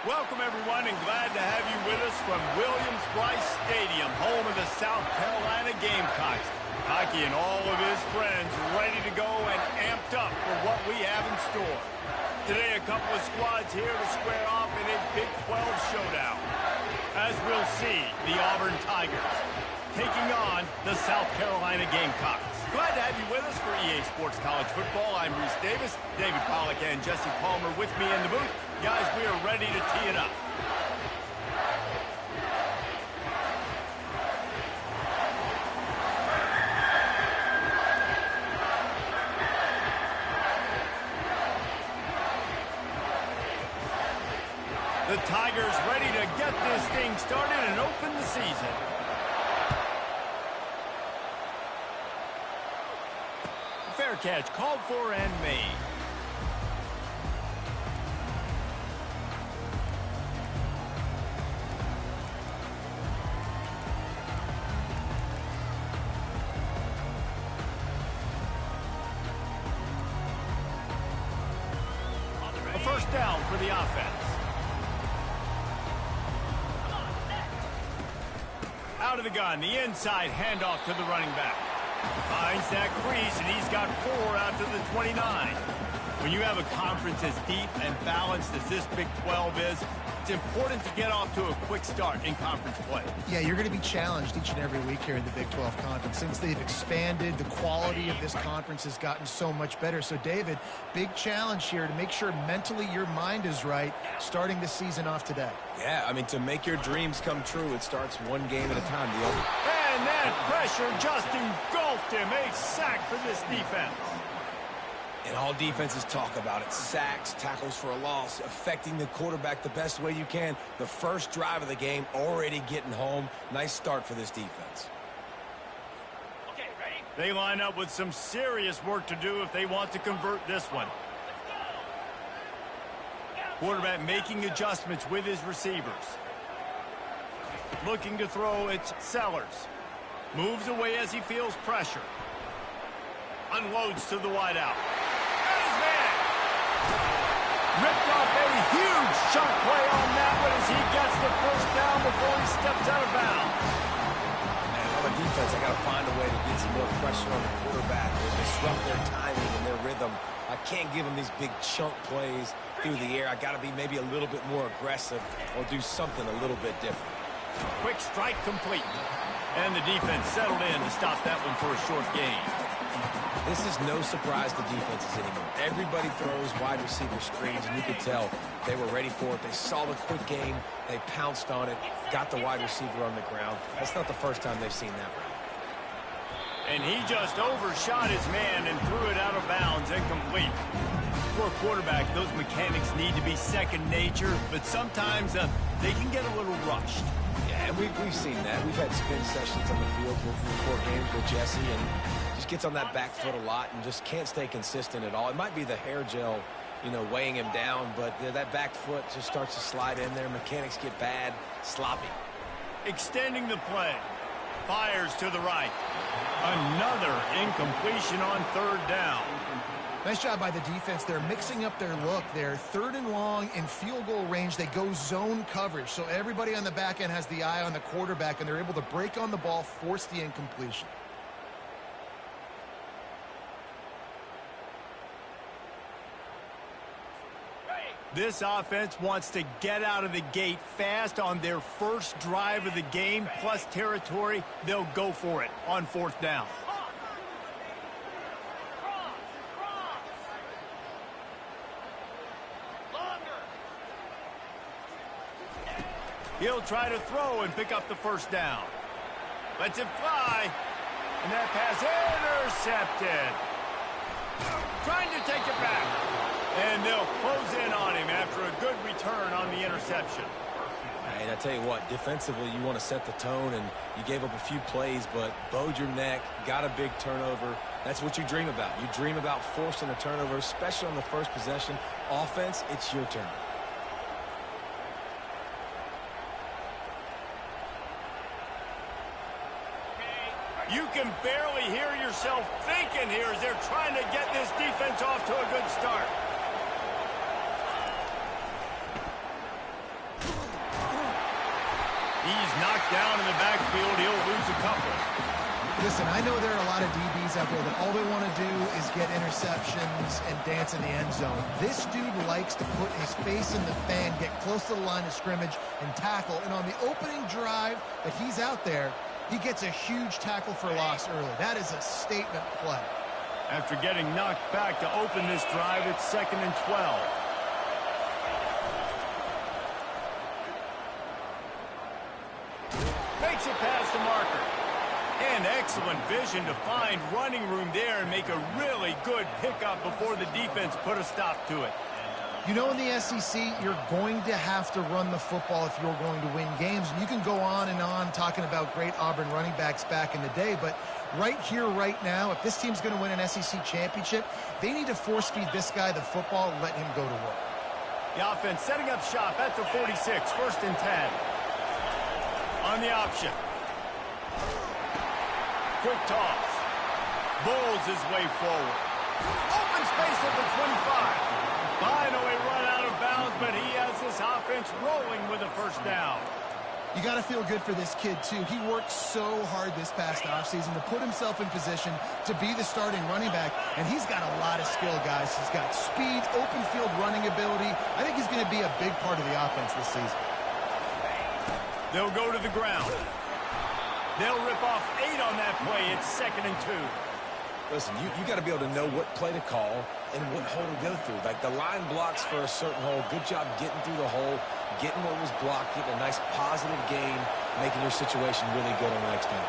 Welcome, everyone, and glad to have you with us from Williams-Brice Stadium, home of the South Carolina Gamecocks. Hockey and all of his friends ready to go and amped up for what we have in store. Today, a couple of squads here to square off in a Big 12 showdown. As we'll see, the Auburn Tigers taking on the South Carolina Gamecocks. Glad to have you with us for EA Sports College Football. I'm Reese Davis, David Pollack, and Jesse Palmer with me in the booth. Guys, we are ready to tee it up. The Tigers ready to get this thing started and open the season. Fair catch called for and made. A first down for the offense. Out of the gun, the inside handoff to the running back. Finds that crease, and he's got 4 out to the 29. When you have a conference as deep and balanced as this Big 12 is, it's important to get off to a quick start in conference play. Yeah, you're going to be challenged each and every week here in the Big 12 Conference. Since they've expanded, the quality of this conference has gotten so much better. So, David, big challenge here to make sure mentally your mind is right starting the season off today. Yeah, I mean, to make your dreams come true, it starts one game at a time. And that pressure just engulfed him. A sack for this defense. And all defenses talk about it. Sacks, tackles for a loss, affecting the quarterback the best way you can. The first drive of the game, already getting home. Nice start for this defense. Okay, ready? They line up with some serious work to do if they want to convert this one. Quarterback making adjustments with his receivers. Looking to throw, it's Sellers. Moves away as he feels pressure. Unloads to the wideout. Ripped off a huge chunk play on that one as he gets the first down before he steps out of bounds. Man, on the defense, I got to find a way to get some more pressure on the quarterback or disrupt their timing and their rhythm. I can't give them these big chunk plays through the air. I got to be maybe a little bit more aggressive or do something a little bit different. Quick strike complete. And the defense settled in to stop that one for a short gain. This is no surprise to defenses anymore. Everybody throws wide receiver screens, and you could tell they were ready for it. They saw the quick game. They pounced on it, got the wide receiver on the ground. That's not the first time they've seen that route. And he just overshot his man and threw it out of bounds and complete. For a quarterback, those mechanics need to be second nature, but sometimes they can get a little rushed. Yeah, and we've seen that. We've had spin sessions on the field before games with Jesse, and just gets on that back foot a lot and just can't stay consistent at all. It might be the hair gel, you know, weighing him down, but that back foot just starts to slide in there. Mechanics get bad, sloppy. Extending the play. Fires to the right. Another incompletion on third down. Nice job by the defense. They're mixing up their look. They're third and long in field goal range. They go zone coverage. So everybody on the back end has the eye on the quarterback, and they're able to break on the ball, force the incompletion. This offense wants to get out of the gate fast on their first drive of the game, plus territory. They'll go for it on fourth down. He'll try to throw and pick up the first down. Lets it fly. And that pass intercepted. Trying to take it back. And they'll close in on him after a good return on the interception. And I tell you what, defensively, you want to set the tone, and you gave up a few plays, but bowed your neck, got a big turnover. That's what you dream about. You dream about forcing a turnover, especially on the first possession. Offense, it's your turn. You can barely hear yourself thinking here as they're trying to get this defense off to a good start. He's knocked down in the backfield. He'll lose a couple. Listen, I know there are a lot of DBs out there that all they want to do is get interceptions and dance in the end zone. This dude likes to put his face in the fan, get close to the line of scrimmage, and tackle. And on the opening drive that he's out there, he gets a huge tackle for loss early. That is a statement play. After getting knocked back to open this drive, it's 2nd and 12. Makes it past the marker. And excellent vision to find running room there and make a really good pickup before the defense put a stop to it. You know, in the SEC, you're going to have to run the football if you're going to win games. And you can go on and on talking about great Auburn running backs back in the day, but right here, right now, if this team's going to win an SEC championship, they need to force feed this guy the football and let him go to work. The offense setting up shop at the 46, 1st and 10. On the option. Quick toss. Bulls his way forward. Open space at the 25. Finally run out of bounds, but he has this offense rolling with a first down. You got to feel good for this kid, too. He worked so hard this past offseason to put himself in position to be the starting running back, and he's got a lot of skill, guys. He's got speed, open field running ability. I think he's going to be a big part of the offense this season. They'll go to the ground. They'll rip off 8 on that play. It's 2nd and 2. Listen, you got to be able to know what play to call and what hole to go through. Like the line blocks for a certain hole. Good job getting through the hole, getting what was blocked, getting a nice positive gain, making your situation really good on the next down.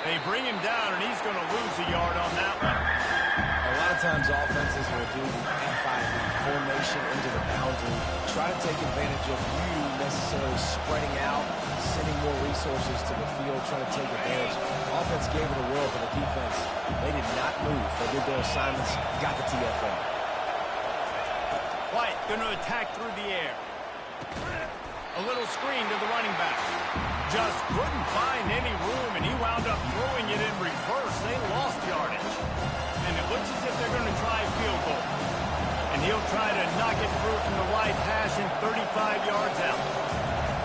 They bring him down, and he's going to lose a yard on that one. A lot of times offenses will do the F5 formation into the boundary, try to take advantage of you necessarily spreading out, sending more resources to the field, trying to take advantage. Offense gave it a whirl for the defense. They did not move. They did their assignments, got the TFL. White going to attack through the air. A little screen to the running back. Just couldn't find any room, and he wound up throwing it in reverse. They lost yardage. And it looks as if they're going to try a field goal. And he'll try to knock it through from the right hash and 35 yards out.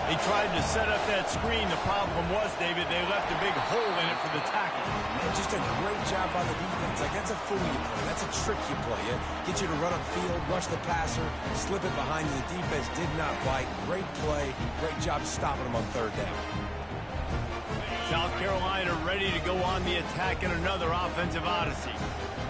They tried to set up that screen. The problem was, David, they left a big hole in it for the tackle. And just a great job by the defense. Like, that's a fool you play. That's a trick you play. Get you to run upfield, rush the passer, slip it behind you. The defense did not bite. Great play. Great job stopping them on 3rd down. South Carolina ready to go on the attack in another offensive odyssey.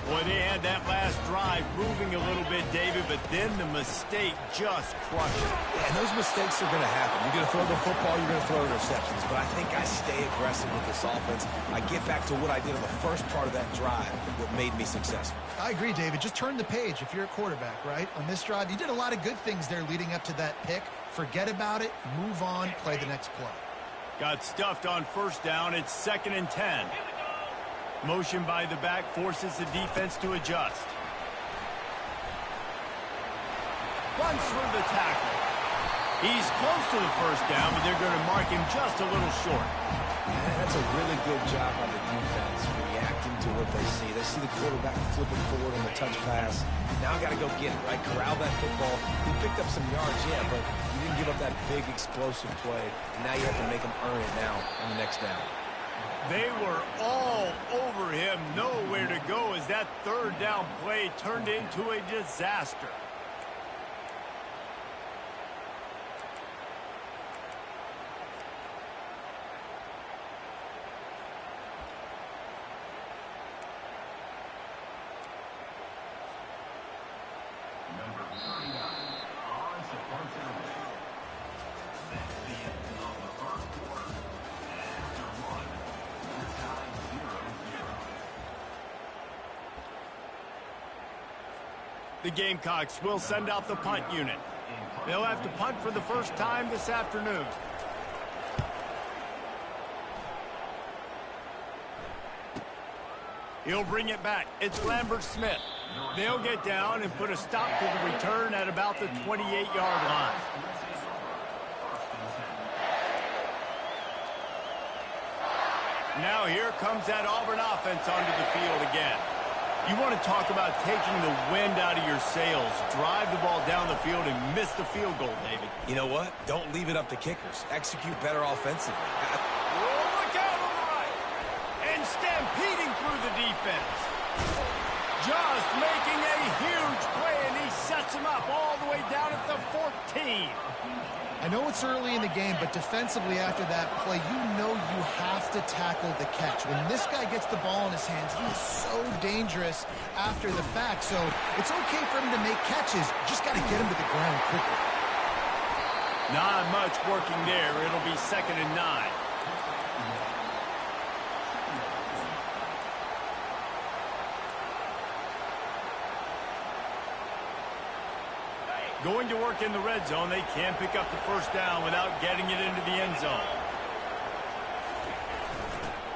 Boy, they had that last drive moving a little bit, David, but then the mistake just crushed it. And those mistakes are going to happen. You're going to throw the football, you're going to throw interceptions. But I think I stay aggressive with this offense. I get back to what I did on the first part of that drive that made me successful. I agree, David. Just turn the page if you're a quarterback, right? On this drive, you did a lot of good things there leading up to that pick. Forget about it, move on, play the next play. Got stuffed on 1st down. It's 2nd and 10. Motion by the back forces the defense to adjust. Runs through the tackle. He's close to the 1st down, but they're going to mark him just a little short. And that's a really good job by the defense, reacting to what they see. They see the quarterback flipping forward on the touch pass. Now I got to go get it, right? Corral that football. He picked up some yards, yeah, but you didn't give up that big explosive play. And now you have to make him earn it now on the next down. They were all over him, nowhere to go as that 3rd down play turned into a disaster. Number 39 on support down. That's the end of the 1st quarter. After 1, the tie 0-0. The Gamecocks will send out the punt unit. They'll have to punt for the first time this afternoon. He'll bring it back. It's Lambert Smith. They'll get down and put a stop to the return at about the 28-yard line. Now here comes that Auburn offense onto the field again. You want to talk about taking the wind out of your sails. Drive the ball down the field and miss the field goal, David. You know what? Don't leave it up to kickers. Execute better offensively. Look out on the right. And stampeding through the defense. Just making a huge play, and he sets him up all the way down at the 14. I know it's early in the game, but defensively after that play, you know you have to tackle the catch. When this guy gets the ball in his hands, he is so dangerous after the fact. So it's okay for him to make catches. Just got to get him to the ground quickly. Not much working there. It'll be 2nd and 9. Going to work in the red zone. They can't pick up the first down without getting it into the end zone.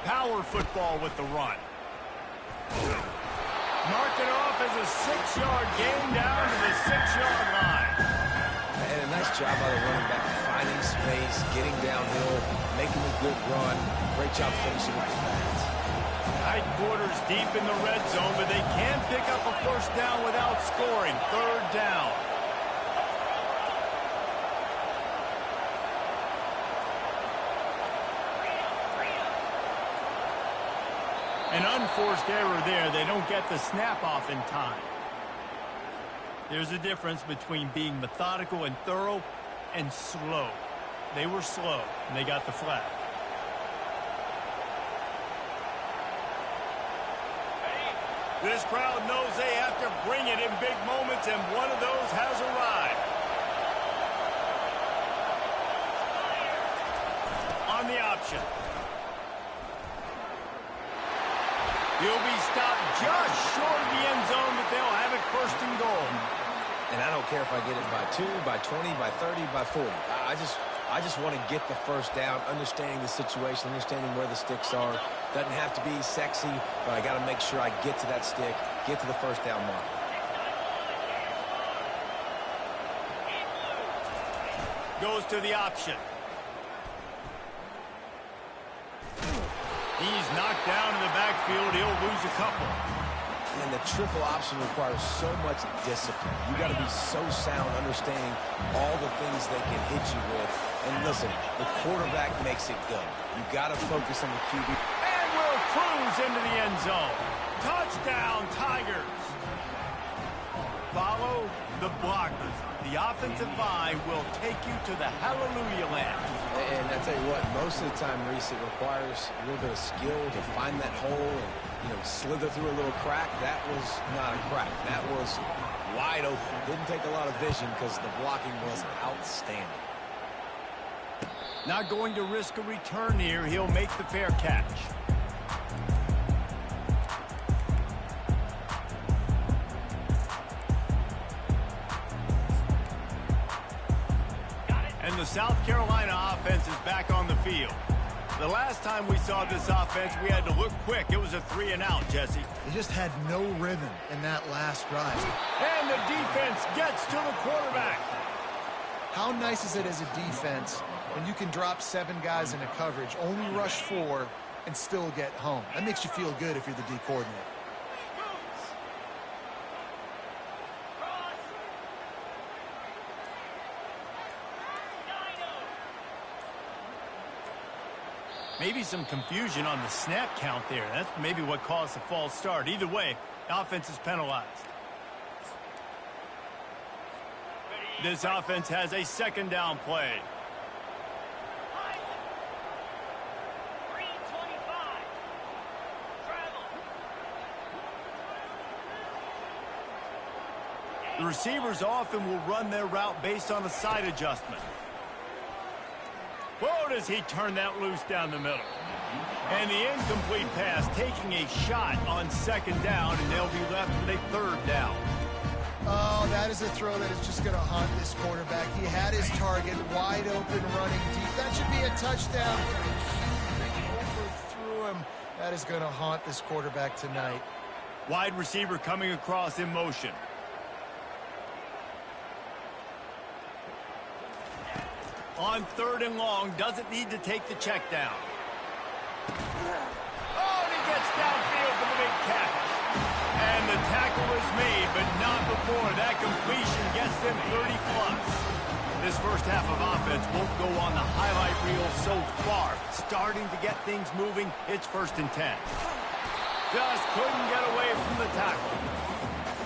Power football with the run. Mark it off as a 6-yard gain down to the 6-yard line. And a nice job by the running back, finding space, getting downhill, making a good run. Great job finishing with the pass. Tight quarters deep in the red zone, but they can't pick up a first down without scoring. 3rd down. An unforced error there. They don't get the snap off in time. There's a difference between being methodical and thorough and slow. They were slow, and they got the flag. This crowd knows they have to bring it in big moments, and one of those has arrived. On the option. He'll be stopped just short of the end zone, but they'll have it 1st and goal. And I don't care if I get it by 2, by 20, by 30, by 40. I just want to get the first down, understanding the situation, understanding where the sticks are. Doesn't have to be sexy, but I got to make sure I get to that stick, get to the first down mark. Goes to the option. He's knocked down in the backfield. He'll lose a couple. And the triple option requires so much discipline. You got to be so sound, understanding all the things they can hit you with. And listen, the quarterback makes it go. You got to focus on the QB. And will cruise into the end zone. Touchdown, Tigers. Follow the blockers. The offensive line will take you to the hallelujah land. And I tell you what, most of the time, Reese, it requires a little bit of skill to find that hole and, slither through a little crack. That was not a crack. That was wide open. Didn't take a lot of vision because the blocking was outstanding. Not going to risk a return here. He'll make the fair catch. And the South Carolina offense is back on the field. The last time we saw this offense, we had to look quick. It was a 3-and-out, Jesse. They just had no rhythm in that last drive. And the defense gets to the quarterback. How nice is it as a defense when you can drop 7 guys into coverage, only rush 4, and still get home? That makes you feel good if you're the D coordinator. Maybe some confusion on the snap count there. That's maybe what caused the false start. Either way, the offense is penalized. This offense has a 2nd down play. The receivers often will run their route based on a side adjustment. Whoa, does he turn that loose down the middle. And the incomplete pass taking a shot on 2nd down, and they'll be left with a 3rd down. Oh, that is a throw that is just going to haunt this quarterback. He had his target wide open running deep. That should be a touchdown. He overthrew him. That is going to haunt this quarterback tonight. Wide receiver coming across in motion. On 3rd and long, doesn't need to take the check down. Oh, and he gets downfield for the big catch. And the tackle is made, but not before that completion gets them 30+. This first half of offense won't go on the highlight reel so far. Starting to get things moving, it's 1st and 10. Just couldn't get away from the tackle.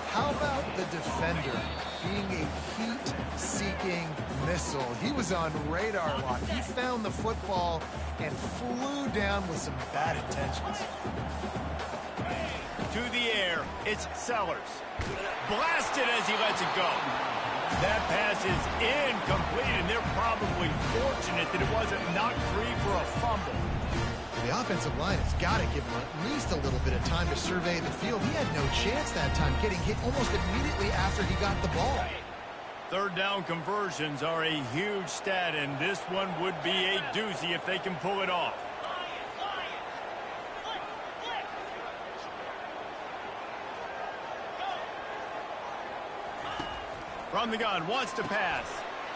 How about the defender being a heat-seeking missile? He was on radar lock. He found the football and flew down with some bad intentions. To the air, it's Sellers. Blasted as he lets it go. That pass is incomplete, and they're probably fortunate that it wasn't knocked free for a fumble. The offensive line has got to give him at least a little bit of time to survey the field. He had no chance that time, getting hit almost immediately after he got the ball. 3rd down conversions are a huge stat, and this one would be a doozy if they can pull it off. From the gun, wants to pass.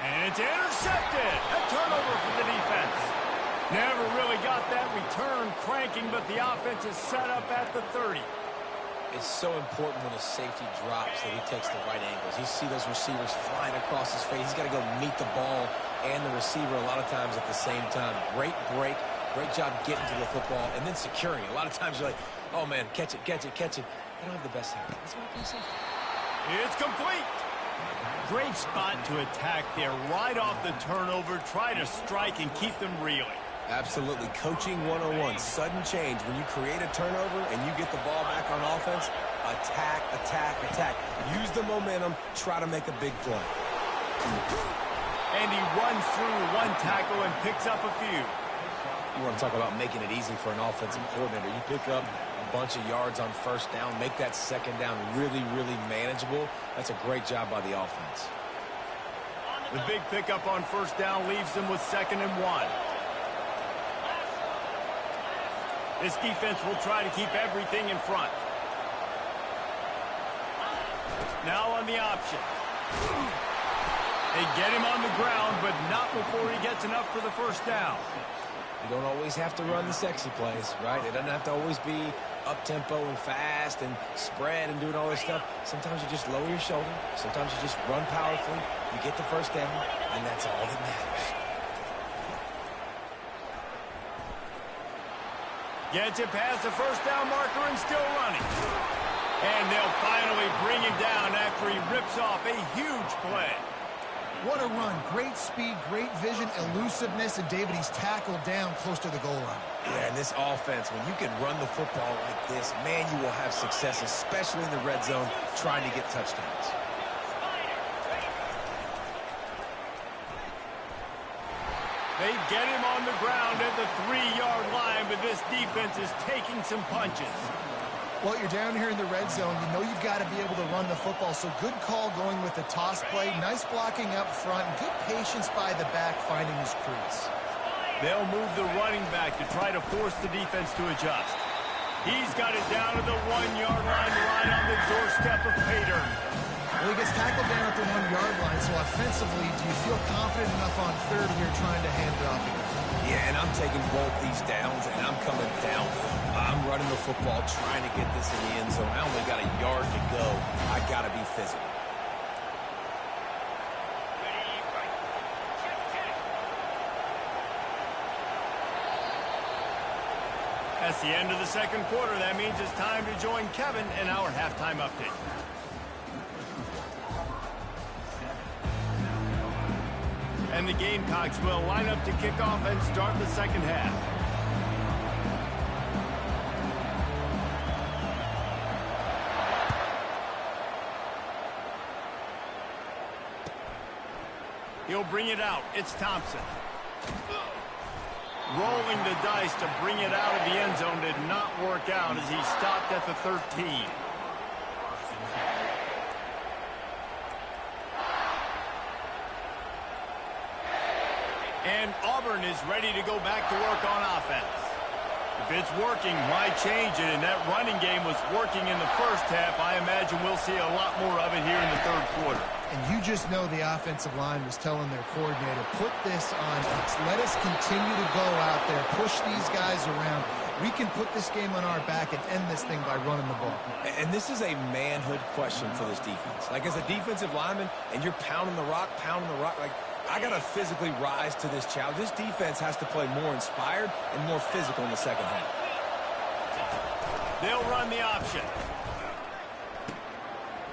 And it's intercepted. A turnover for the defense. Never really got that return cranking, but the offense is set up at the 30. It's so important when a safety drops that he takes the right angles. You see those receivers flying across his face. He's got to go meet the ball and the receiver a lot of times at the same time. Great break. Great job getting to the football and then securing it. A lot of times you're like, oh, man, catch it, catch it, catch it. I don't have the best hand. That's why I play safety. It's complete. Great spot to attack there. Right off the turnover, try to strike and keep them reeling. Absolutely. Coaching 101. Sudden change. When you create a turnover and you get the ball back on offense, attack, attack, attack. Use the momentum. Try to make a big play. And he runs through one tackle and picks up a few. You want to talk about making it easy for an offensive coordinator. You pick up a bunch of yards on 1st down, make that 2nd down really, really manageable. That's a great job by the offense. The big pickup on 1st down leaves them with 2nd and 1. This defense will try to keep everything in front. Now on the option. They get him on the ground, but not before he gets enough for the 1st down. You don't always have to run the sexy plays, right? It doesn't have to always be up-tempo and fast and spread and doing all this stuff. Sometimes you just lower your shoulder. Sometimes you just run powerfully. You get the 1st down, and that's all that matters. Gets it past the 1st down marker and still running. And they'll finally bring him down after he rips off a huge play. What a run. Great speed, great vision, elusiveness, and David, he's tackled down close to the goal line. Yeah, and this offense, when you can run the football like this, man, you will have success, especially in the red zone, trying to get touchdowns. They get him on the ground at the 3-yard line, but this defense is taking some punches. Well, you're down here in the red zone. You know you've got to be able to run the football, so good call going with the toss play. Nice blocking up front. Good patience by the back finding his crease. They'll move the running back to try to force the defense to adjust. He's got it down to the 1-yard line right on the doorstep of Pater. Well, he gets tackled down at the 1-yard line, so offensively, do you feel confident enough on 3rd here trying to hand it off again? Yeah, and I'm taking both these downs, and I'm coming down. I'm running the football, trying to get this in the end zone. I only got a yard to go. I got to be physical. That's the end of the 2nd quarter. That means it's time to join Kevin in our halftime update. And the Gamecocks will line up to kick off and start the 2nd half. He'll bring it out. It's Thompson. Rolling the dice to bring it out of the end zone did not work out as he stopped at the 13. And Auburn is ready to go back to work on offense. If it's working, why change it? And that running game was working in the first half. I imagine we'll see a lot more of it here in the third quarter. And you just know the offensive line was telling their coordinator, put this on us. Let us continue to go out there, push these guys around. We can put this game on our back and end this thing by running the ball. And this is a manhood question for this defense. Like, as a defensive lineman, and you're pounding the rock, like, I got to physically rise to this challenge. This defense has to play more inspired and more physical in the second half. They'll run the option.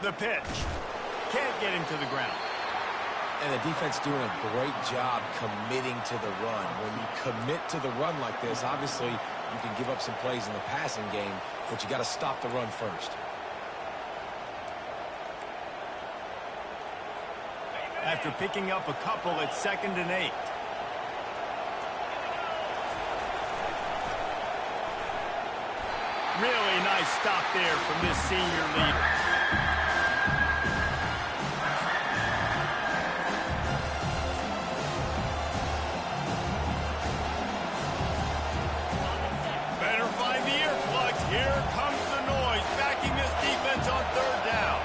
The pitch. Can't get him to the ground. And the defense doing a great job committing to the run. When you commit to the run like this, obviously you can give up some plays in the passing game, but you got to stop the run first. After picking up a couple at 2nd and 8. Really nice stop there from this senior leader. Better find the earplugs. Here comes the noise, backing this defense on 3rd down.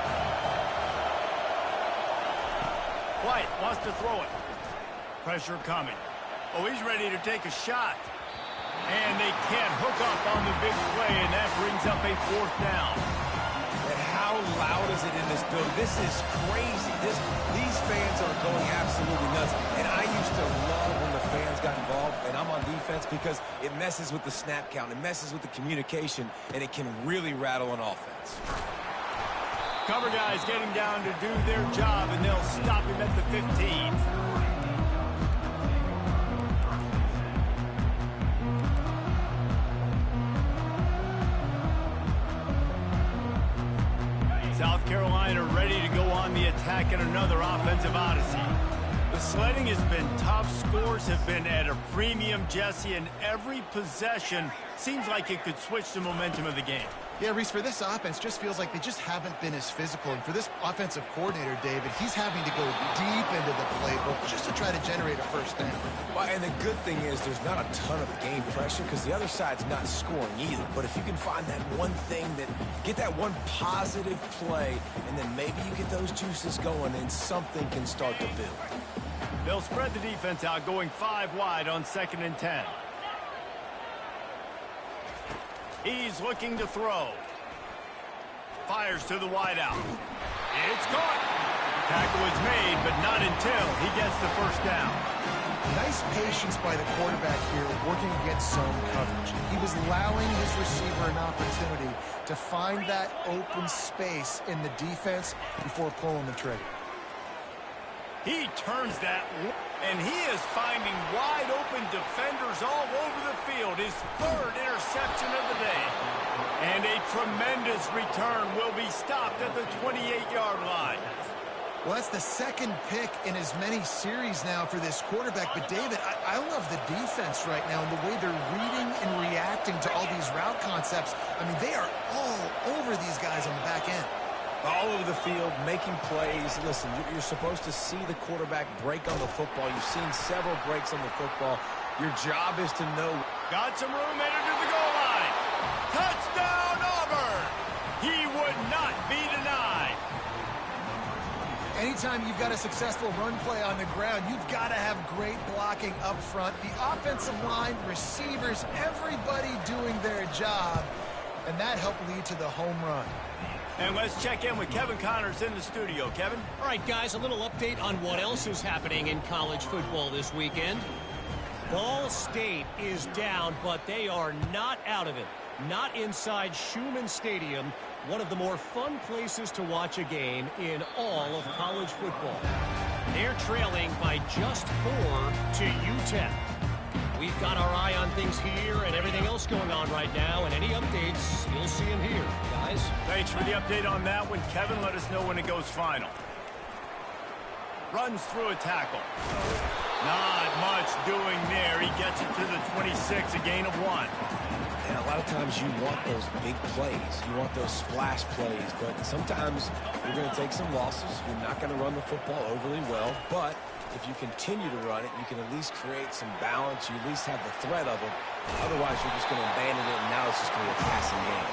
White wants to throw it. Pressure coming. Oh, he's ready to take a shot. And they can't hook up on the big play, and that brings up a 4th down. And how loud is it in this building? This is crazy. These fans are going absolutely nuts. And I used to love when the fans got involved, and I'm on defense, because it messes with the snap count. It messes with the communication, and it can really rattle an offense. Cover guys getting down to do their job, and they'll stop him at the 15. South Carolina ready to go on the attack in another offensive odyssey. The sledding has been tough. Scores have been at a premium, Jesse, and every possession seems like it could switch the momentum of the game. Yeah, Reese, for this offense, just feels like they just haven't been as physical. And for this offensive coordinator, David, he's having to go deep into the playbook just to try to generate a 1st down. Well, and the good thing is there's not a ton of game pressure, because the other side's not scoring either. But if you can find that one thing, get that one positive play, and then maybe you get those juices going, and something can start to build. They'll spread the defense out, going 5 wide on 2nd and 10. He's looking to throw. Fires to the wideout. It's caught. Tackle is made, but not until he gets the 1st down. Nice patience by the quarterback here, working against zone coverage. He was allowing his receiver an opportunity to find that open space in the defense before pulling the trigger. He turns that, and he is finding wide-open defenders all over the field. His 3rd interception of the day. And a tremendous return will be stopped at the 28-yard line. Well, that's the 2nd pick in as many series now for this quarterback. But, David, I love the defense right now and the way they're reading and reacting to all these route concepts. I mean, they are all over these guys on the back end. All over the field, making plays. Listen, you're supposed to see the quarterback break on the football. You've seen several breaks on the football. Your job is to know. Got some room, headed to the goal line. Touchdown, Auburn! He would not be denied. Anytime you've got a successful run play on the ground, you've got to have great blocking up front. The offensive line, receivers, everybody doing their job. And that helped lead to the home run. And let's check in with Kevin Connors in the studio. Kevin? All right, guys, a little update on what else is happening in college football this weekend. Ball State is down, but they are not out of it. Not inside Schumann Stadium, one of the more fun places to watch a game in all of college football. They're trailing by just 4 to UTEP. We've got our eye on things here and everything else going on right now, and any updates, you'll see them here, guys. Thanks for the update on that one, Kevin. Let us know when it goes final. Runs through a tackle. Not much doing there. He gets it to the 26, a gain of 1. And a lot of times you want those big plays. You want those splash plays. But sometimes you're going to take some losses. You're not going to run the football overly well. But if you continue to run it, you can at least create some balance. You at least have the threat of it. Otherwise, you're just going to abandon it, and now it's just going to be a passing game.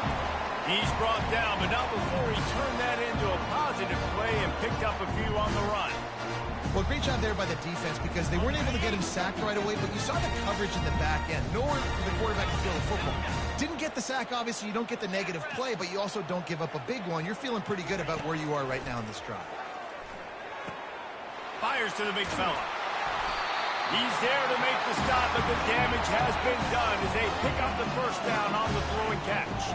He's brought down, but not before he turned that into a positive play and picked up a few on the run. Well, great job there by the defense because they weren't able to get him sacked right away, but you saw the coverage in the back end. Nowhere for the quarterback to throw the football. Didn't get the sack, obviously. You don't get the negative play, but you also don't give up a big one. You're feeling pretty good about where you are right now in this drive. Fires to the big fella. He's there to make the stop, but the damage has been done as they pick up the first down on the throw and catch.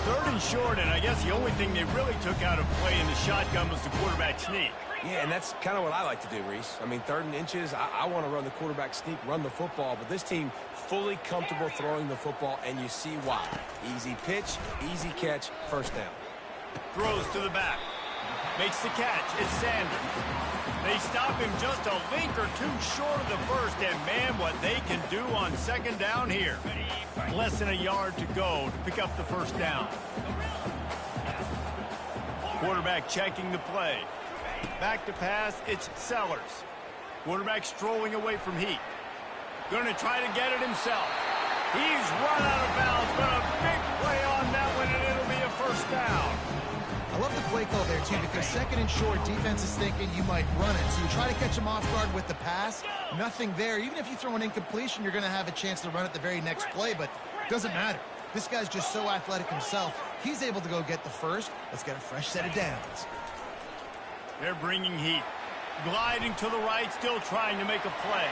3rd and short, and I guess the only thing they really took out of play in the shotgun was the quarterback sneak. Yeah, and that's kind of what I like to do, Reese. I mean, 3rd and inches, I want to run the quarterback sneak, run the football, but this team fully comfortable throwing the football, and you see why. Easy pitch, easy catch, first down. Throws to the back. Makes the catch. It's Sanders. They stop him just a link or two short of the first, and man, what they can do on 2nd down here. Less than a yard to go to pick up the first down. Quarterback checking the play. Back to pass, it's Sellers. Quarterback strolling away from Heat. Going to try to get it himself. He's run out of bounds, but a big play on that one, and it'll be a first down. I love the play call there, too, because 2nd and short, defense is thinking you might run it. So you try to catch him off guard with the pass. Nothing there. Even if you throw an incompletion, you're going to have a chance to run it the very next play, but it doesn't matter. This guy's just so athletic himself. He's able to go get the first. Let's get a fresh set of downs. They're bringing Heat. Gliding to the right, still trying to make a play.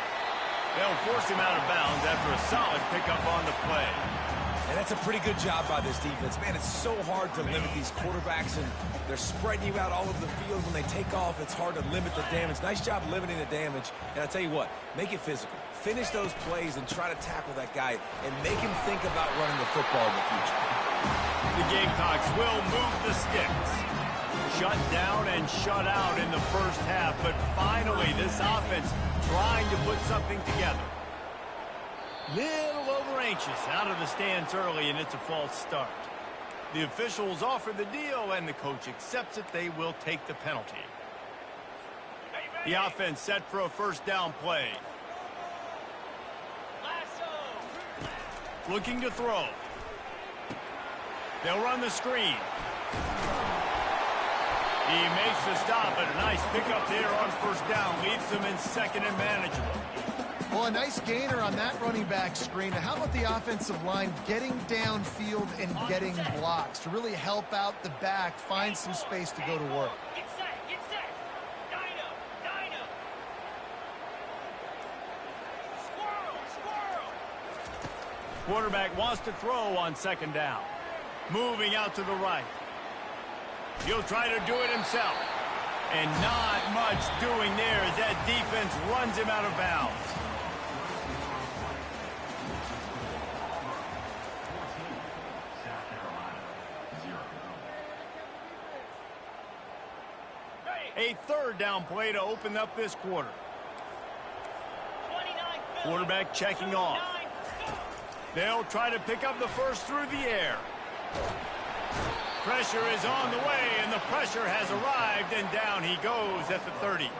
They'll force him out of bounds after a solid pickup on the play. And that's a pretty good job by this defense. Man, it's so hard to limit these quarterbacks, and they're spreading you out all over the field. When they take off, it's hard to limit the damage. Nice job limiting the damage. And I'll tell you what, make it physical. Finish those plays and try to tackle that guy and make him think about running the football in the future. The Gamecocks will move the sticks. Shut down and shut out in the first half, but finally this offense trying to put something together. Little over anxious out of the stands early, and it's a false start. The officials offer the deal, and the coach accepts it. They will take the penalty. The offense set for a first down play. Looking to throw. They'll run the screen. He makes the stop, but a nice pickup there on first down. Leaves them in 2nd and manageable. Well, a nice gainer on that running back screen. Now, how about the offensive line getting downfield and getting blocks to really help out the back, find some space to go to work? Get set, get set. Dino. Squirrel. Quarterback wants to throw on 2nd down. Moving out to the right. He'll try to do it himself. And not much doing there as that defense runs him out of bounds. A 3rd down play to open up this quarter. Quarterback checking off. They'll try to pick up the first through the air. Pressure is on the way, and the pressure has arrived, and down he goes at the 30.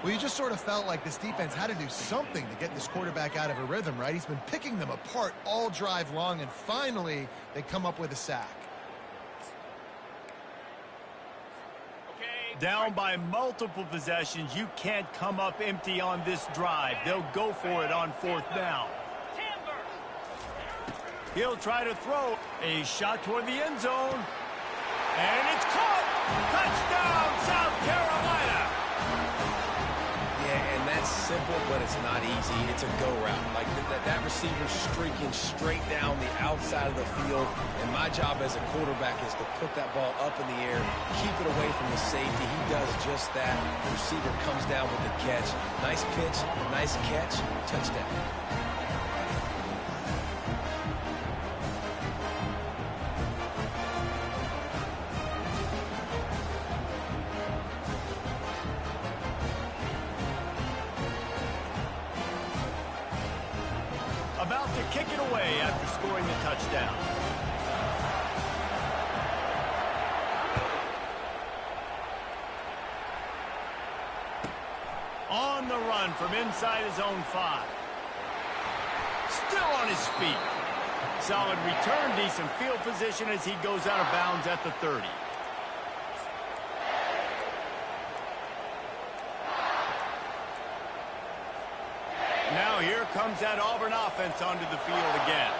Well, you just sort of felt like this defense had to do something to get this quarterback out of a rhythm, right? He's been picking them apart all drive long, and finally they come up with a sack. Down by multiple possessions, you can't come up empty on this drive. They'll go for it on 4th down. He'll try to throw a shot toward the end zone. And it's caught! Touchdown, South Carolina! Yeah, and that's simple, but it's not easy. It's a go route. Like that receiver's streaking straight down the outside of the field. And my job as a quarterback is to put that ball up in the air, keep it away from the safety. He does just that. The receiver comes down with the catch. Nice pitch, nice catch, touchdown. About to kick it away after scoring the touchdown. On from inside his own 5. Still on his feet. Solid return, decent field position as he goes out of bounds at the 30. Now here comes that Auburn offense onto the field again.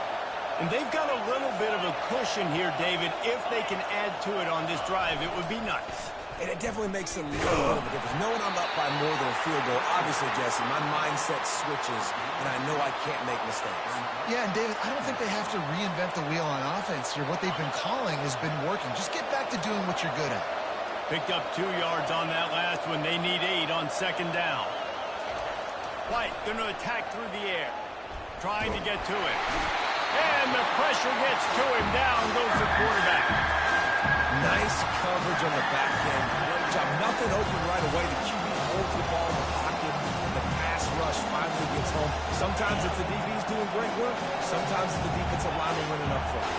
And they've got a little bit of a cushion here, David. If they can add to it on this drive, it would be nice. And it definitely makes a little bit of a difference. Knowing I'm up by more than a field goal, obviously, Jesse, my mindset switches, and I know I can't make mistakes. Yeah, and David, I don't think they have to reinvent the wheel on offense here. What they've been calling has been working. Just get back to doing what you're good at. Picked up 2 yards on that last one. They need 8 on 2nd down. White going to attack through the air. Trying to get to it. And the pressure gets to him. Down goes the quarterback. Nice coverage on the back end. Great job. Nothing open right away. The QB holds the ball in the pocket, and the pass rush finally gets home. Sometimes it's the DBs doing great work. Sometimes it's the defensive lineman winning up front.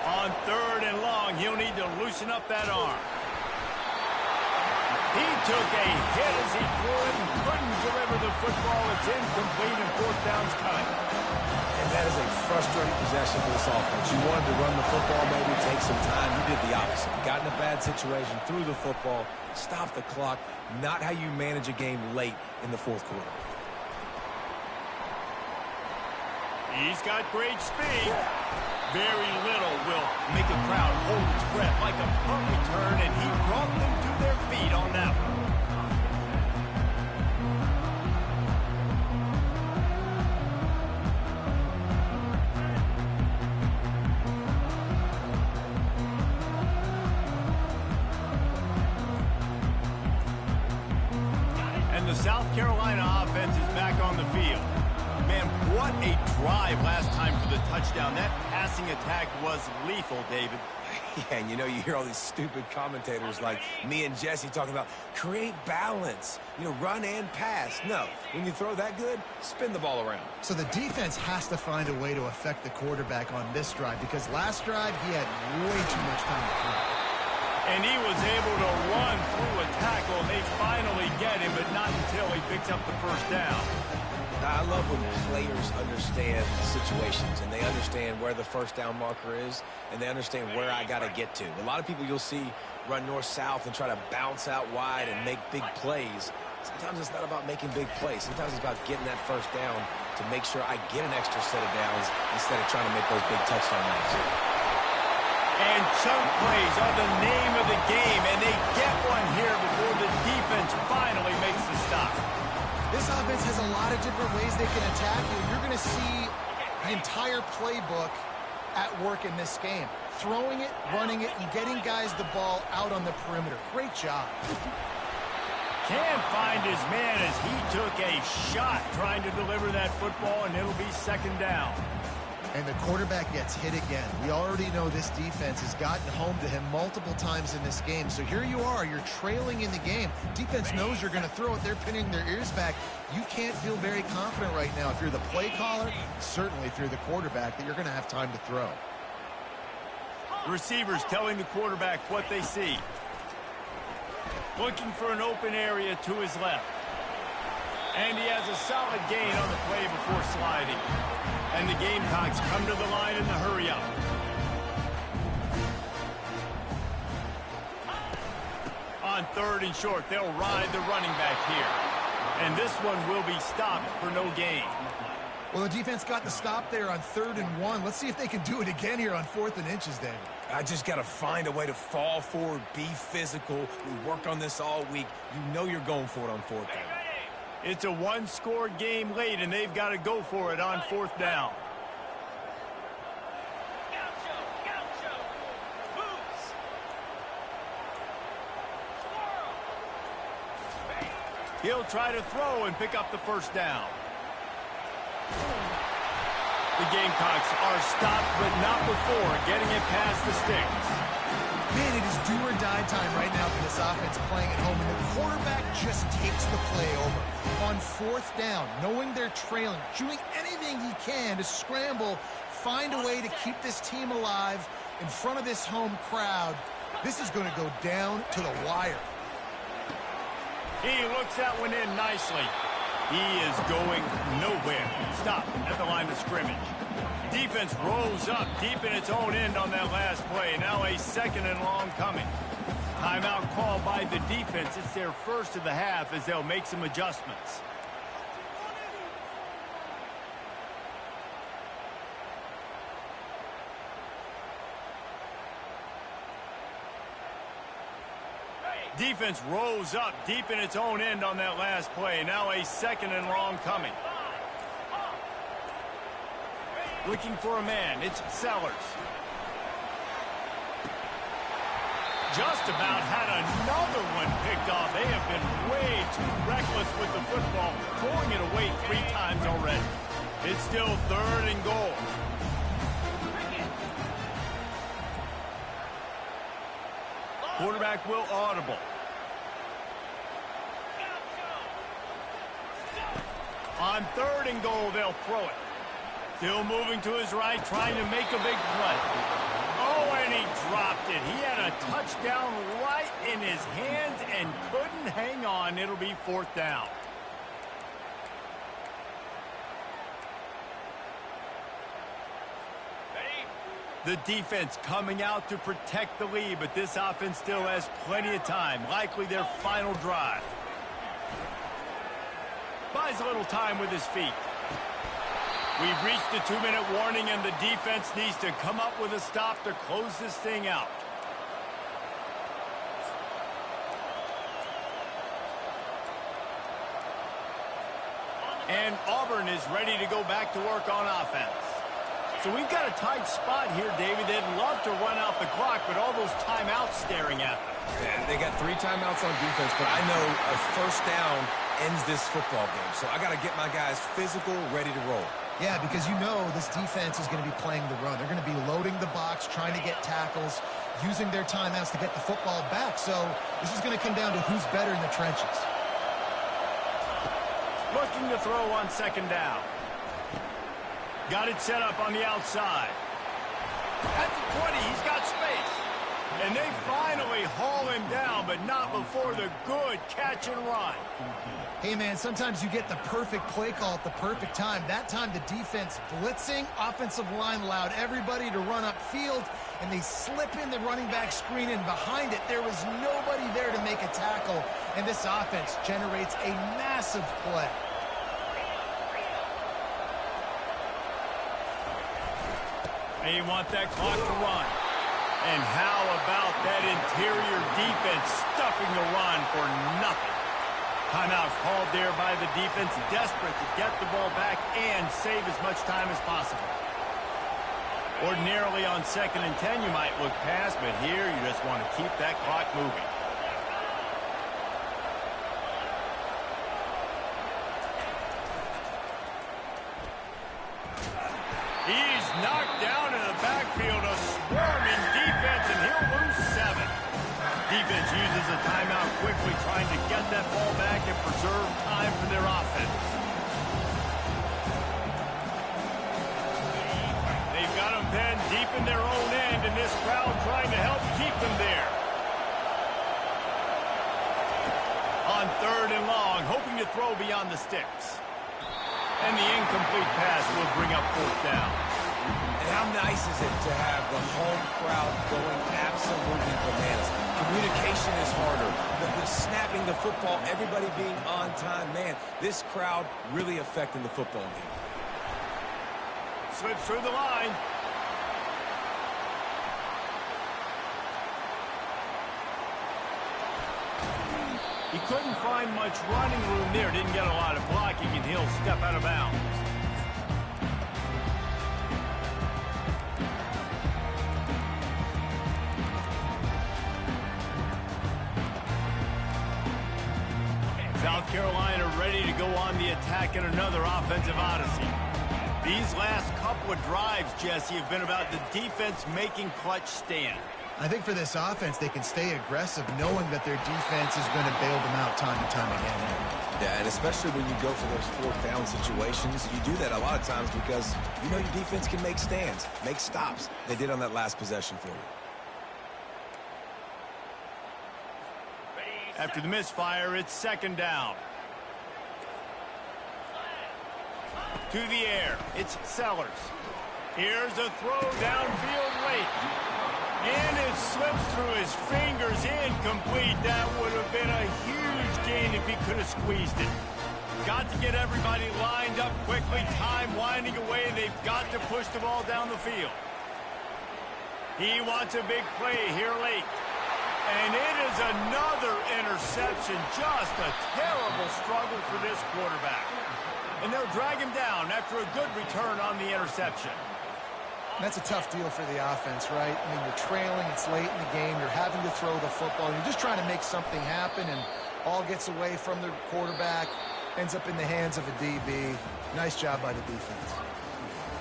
On 3rd and long, he'll need to loosen up that arm. He took a hit as he threw it and couldn't deliver the football. It's incomplete and 4th down's coming. And that is a frustrating possession for this offense. You wanted to run the football, maybe take some time. You did the opposite. You got in a bad situation, threw the football, stopped the clock. Not how you manage a game late in the 4th quarter. He's got great speed. Very little will make a crowd hold its breath like a punt return, and he brought them to their feet on that one. And the South Carolina offense is back on the field. Man, what a drive last time for the touchdown. That passing attack was lethal, David. Yeah, and you know, you hear all these stupid commentators like me and Jesse talking about create balance, you know, run and pass. No, when you throw that good, spin the ball around. So the defense has to find a way to affect the quarterback on this drive because last drive he had way too much time to throw. And he was able to run through a tackle. They finally get him, but not until he picks up the 1st down. I love when players understand situations and they understand where the 1st down marker is and they understand where I got to get to. A lot of people you'll see run north-south and try to bounce out wide and make big plays. Sometimes it's not about making big plays. Sometimes it's about getting that 1st down to make sure I get an extra set of downs instead of trying to make those big touchdown runs. And chunk plays are the name of the game, and they get one here before the defense finally makes the stop. This offense has a lot of different ways they can attack you. You're going to see the entire playbook at work in this game. Throwing it, running it, and getting guys the ball out on the perimeter. Great job. Can't find his man as he took a shot trying to deliver that football, and it'll be 2nd down. And the quarterback gets hit again. We already know this defense has gotten home to him multiple times in this game. So here you are, you're trailing in the game. Defense knows you're going to throw it. They're pinning their ears back. You can't feel very confident right now if you're the play caller, certainly if you're the quarterback, that you're going to have time to throw. Receivers telling the quarterback what they see. Looking for an open area to his left. And he has a solid gain on the play before sliding. And the Gamecocks come to the line in the hurry-up. On 3rd and short, they'll ride the running back here. And this one will be stopped for no gain. Well, the defense got the stop there on 3rd and 1. Let's see if they can do it again here on 4th and inches, David. I just got to find a way to fall forward, be physical. We work on this all week. You know you're going for it on 4th down. It's a one-score game late, and they've got to go for it on 4th down. Gaucho, moves. He'll try to throw and pick up the 1st down. The Gamecocks are stopped, but not before getting it past the sticks. Man, it is do or die time right now for this offense playing at home, and the quarterback just takes the play over. On 4th down, knowing they're trailing, doing anything he can to scramble, find a way to keep this team alive in front of this home crowd, This is going to go down to the wire. He looks that one in nicely. He is going nowhere. Stop at the line of scrimmage. Defense rolls up deep in its own end on that last play. Now a second and long coming. Timeout called by the defense. It's their first of the half as they'll make some adjustments. Defense rolls up deep in its own end on that last play. Now a second and long coming. Looking for a man. It's Sellers. Just about had another one picked off. They have been way too reckless with the football, throwing it away 3 times already. It's still third and goal. Quarterback will audible. On third and goal, they'll throw it. Still moving to his right, trying to make a big play. Oh, and he dropped it. He had a touchdown right in his hands and couldn't hang on. It'll be 4th down. The defense coming out to protect the lead, but this offense still has plenty of time. Likely their final drive. Buys a little time with his feet. We've reached the 2-minute warning, and the defense needs to come up with a stop to close this thing out. And Auburn is ready to go back to work on offense. So we've got a tight spot here, David. They'd love to run out the clock, but all those timeouts staring at them. Yeah, they got 3 timeouts on defense, but I know a first down ends this football game. So I got to get my guys physical, ready to roll. Yeah, because you know this defense is going to be playing the run. They're going to be loading the box, trying to get tackles, using their timeouts to get the football back. So this is going to come down to who's better in the trenches. Looking to throw on second down. Got it set up on the outside. At the 20, he's got space. And they finally haul him down, but not before the good catch and run. Hey, man, sometimes you get the perfect play call at the perfect time. That time the defense blitzing, offensive line allowed everybody to run upfield, and they slip in the running back screen, and behind it there was nobody there to make a tackle, and this offense generates a massive play. They want that clock to run. And how about that interior defense stuffing the run for nothing? Timeout called there by the defense, desperate to get the ball back and save as much time as possible. Ordinarily on 2nd and 10, you might look past, but here you just want to keep that clock moving. He's knocked down in the backfield, a swarming defense, and he'll lose 7. Defense uses a timeout quickly, trying to get that ball back and preserve time for their offense. They've got them pinned deep in their own end, and this crowd trying to help keep them there. On 3rd and long, hoping to throw beyond the sticks. And the incomplete pass will bring up 4th down. And how nice is it to have the home crowd going absolutely bananas? Communication is harder. The snapping the football, everybody being on time. Man, this crowd really affecting the football game. Slips through the line. He couldn't find much running room there. Didn't get a lot of blocking, and he'll step out of bounds. South Carolina ready to go on the attack in another offensive odyssey. These last couple of drives, Jesse, have been about the defense making clutch stand. I think for this offense, they can stay aggressive knowing that their defense is going to bail them out time and time again. Yeah, and especially when you go for those 4th down situations, you do that a lot of times because you know your defense can make stands, make stops. They did on that last possession for you. After the misfire, it's second down. To the air, it's Sellers. Here's a throw downfield late. And it slips through his fingers, incomplete. That would have been a huge gain if he could have squeezed it. Got to get everybody lined up quickly. Time winding away. They've got to push the ball down the field. He wants a big play here late. And it is another interception. Just a terrible struggle for this quarterback. And they'll drag him down after a good return on the interception. That's a tough deal for the offense, right? I mean, you're trailing, it's late in the game, you're having to throw the football, you're just trying to make something happen, and all gets away from the quarterback, ends up in the hands of a DB. Nice job by the defense.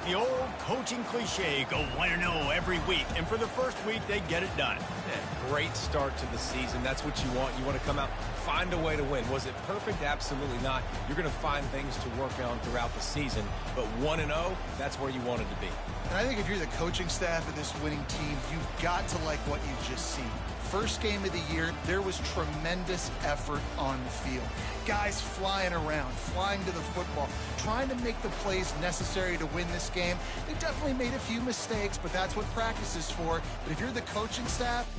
The old coaching cliche, go 1-0 every week, and for the first week, they get it done. Yeah, great start to the season. That's what you want. You want to come out, find a way to win. Was it perfect? Absolutely not. You're going to find things to work on throughout the season, but 1-0, that's where you wanted to be. And I think if you're the coaching staff of this winning team, you've got to like what you've just seen. First game of the year, there was tremendous effort on the field. Guys flying around, flying to the football, trying to make the plays necessary to win this game. They definitely made a few mistakes, but that's what practice is for. But if you're the coaching staff,